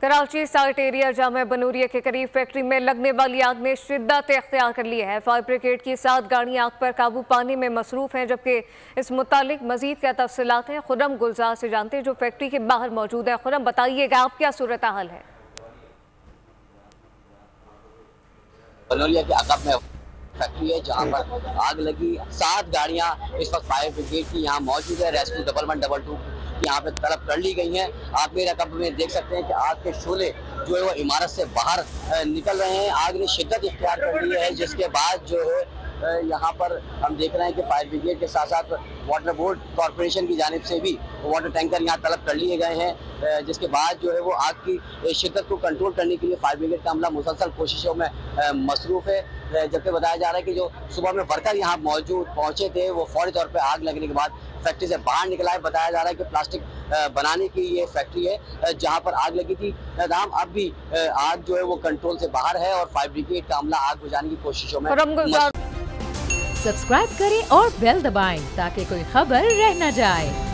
Karachi site area जामे बनूरिया के करीब फैक्ट्री में लगने वाली आग ने शिद्दत इख्तियार कर ली है। फायर ब्रिगेड की 7 गाड़ियां आग पर काबू पाने में मसरूफ हैं, जबकि इस मुतालिक मजीद क्या तफसीलात हैं खुर्रम गुलजार से जानते हैं जो फैक्ट्री के बाहर मौजूद है। खुर्रम, बताइएगा आप क्या सूरत हाल है? बनूरिया के अकब में फैक्ट्री है जहां पर आग लगी। 7 गाड़ियां इस वक्त फायर ब्रिगेड की यहाँ मौजूद है। रेस्क्यू 1112 यहाँ पे तलब कर ली गई हैं। आप मेरे अकब में देख सकते हैं कि आग के शोले जो है वो इमारत से बाहर निकल रहे हैं। आग ने शिद्दत इख्तियार कर ली है, जिसके बाद जो है यहाँ पर हम देख रहे हैं कि फायर ब्रिगेड के साथ साथ वाटर बोर्ड कॉरपोरेशन की जानिब से भी वाटर टैंकर यहाँ तलब कर लिए गए हैं, जिसके बाद जो है वो आग की शिद्दत को कंट्रोल करने के लिए फायर ब्रिगेड का अमला मुसलसल कोशिशों में मसरूफ़ है। जबकि बताया जा रहा है कि जो सुबह में वर्कर यहाँ मौजूद पहुँचे थे वो फौरी तौर पर आग लगने के बाद फैक्ट्री से बाहर निकला है। बताया जा रहा है कि प्लास्टिक बनाने की ये फैक्ट्री है जहाँ पर आग लगी थी। नाम अब भी आग जो है वो कंट्रोल से बाहर है और फायर ब्रिगेड का अमला आग बुझाने की कोशिशों में। सब्सक्राइब करें और बेल दबाएं ताकि कोई खबर रह न जाए।